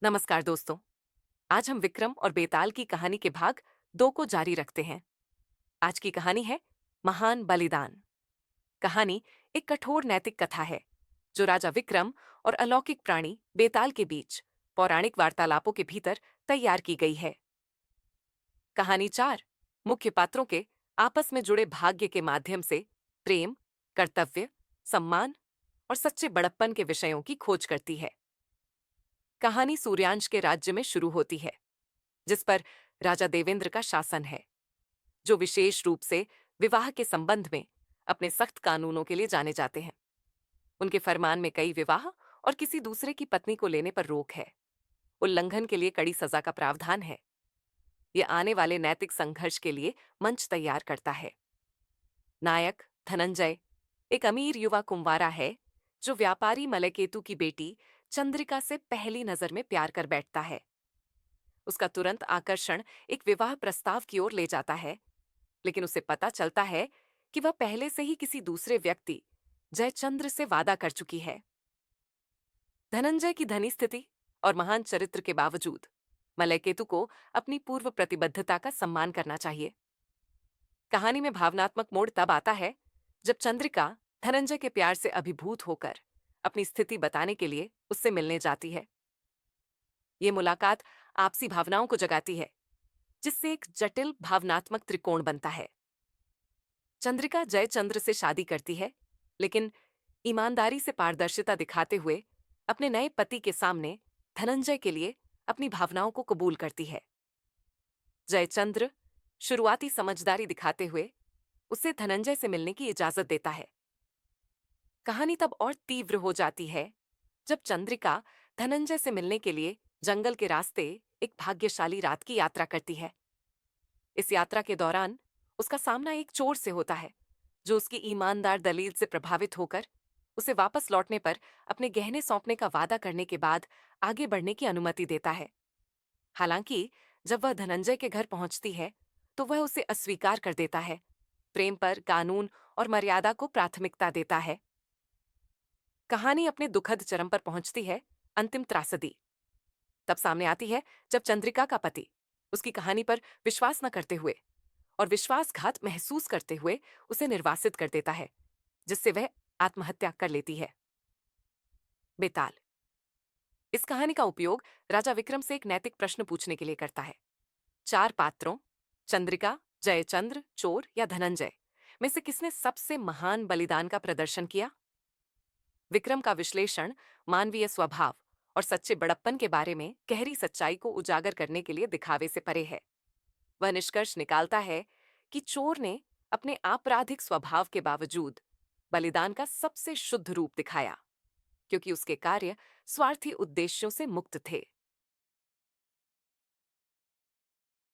नमस्कार दोस्तों। आज हम विक्रम और बेताल की कहानी के भाग 2 को जारी रखते हैं। आज की कहानी है महान बलिदान। कहानी एक कठोर नैतिक कथा है जो राजा विक्रम और अलौकिक प्राणी बेताल के बीच पौराणिक वार्तालापों के भीतर तैयार की गई है। कहानी 4 मुख्य पात्रों के आपस में जुड़े भाग्य के माध्यम से प्रेम, कर्तव्य, सम्मान और सच्चे बड़प्पन के विषयों की खोज करती है। कहानी सूर्यांश के राज्य में शुरू होती है, जिस पर राजा देवेंद्र का शासन है, जो विशेष रूप से विवाह के संबंध में अपने सख्त कानूनों के लिए जाने जाते हैं। उनके फरमान में कई विवाह और किसी दूसरे की पत्नी को लेने पर रोक है। उल्लंघन के लिए कड़ी सजा का प्रावधान है। यह आने वाले नैतिक संघर्ष के लिए मंच तैयार करता है। नायक धनंजय एक अमीर युवा कुंवारा है जो व्यापारी मलयकेतु की बेटी चंद्रिका से पहली नजर में प्यार कर बैठता है। उसका तुरंत आकर्षण एक विवाह प्रस्ताव की ओर ले जाता है, लेकिन उसे पता चलता है कि वह पहले से ही किसी दूसरे व्यक्ति जयचंद्र से वादा कर चुकी है। धनंजय की धनी स्थिति और महान चरित्र के बावजूद मलयकेतु को अपनी पूर्व प्रतिबद्धता का सम्मान करना चाहिए। कहानी में भावनात्मक मोड़ तब आता है जब चंद्रिका धनंजय के प्यार से अभिभूत होकर अपनी स्थिति बताने के लिए उससे मिलने जाती है। ये मुलाकात आपसी भावनाओं को जगाती है, जिससे एक जटिल भावनात्मक त्रिकोण बनता है। चंद्रिका जयचंद्र से शादी करती है, लेकिन ईमानदारी से पारदर्शिता दिखाते हुए अपने नए पति के सामने धनंजय के लिए अपनी भावनाओं को कबूल करती है। जयचंद्र शुरुआती समझदारी दिखाते हुए उसे धनंजय से मिलने की इजाजत देता है। कहानी तब और तीव्र हो जाती है जब चंद्रिका धनंजय से मिलने के लिए जंगल के रास्ते एक भाग्यशाली रात की यात्रा करती है। इस यात्रा के दौरान उसका सामना एक चोर से होता है, जो उसकी ईमानदार दलील से प्रभावित होकर उसे वापस लौटने पर अपने गहने सौंपने का वादा करने के बाद आगे बढ़ने की अनुमति देता है। हालांकि जब वह धनंजय के घर पहुंचती है तो वह उसे अस्वीकार कर देता है, प्रेम पर कानून और मर्यादा को प्राथमिकता देता है। कहानी अपने दुखद चरम पर पहुंचती है। अंतिम त्रासदी तब सामने आती है जब चंद्रिका का पति उसकी कहानी पर विश्वास न करते हुए और विश्वासघात महसूस करते हुए उसे निर्वासित कर देता है, जिससे वह आत्महत्या कर लेती है। बेताल इस कहानी का उपयोग राजा विक्रम से एक नैतिक प्रश्न पूछने के लिए करता है। 4 पात्रों चंद्रिका, जयचंद्र, चोर या धनंजय में से किसने सबसे महान बलिदान का प्रदर्शन किया? विक्रम का विश्लेषण मानवीय स्वभाव और सच्चे बड़प्पन के बारे में गहरी सच्चाई को उजागर करने के लिए दिखावे से परे है। वह निष्कर्ष निकालता है कि चोर ने अपने आपराधिक स्वभाव के बावजूद बलिदान का सबसे शुद्ध रूप दिखाया, क्योंकि उसके कार्य स्वार्थी उद्देश्यों से मुक्त थे।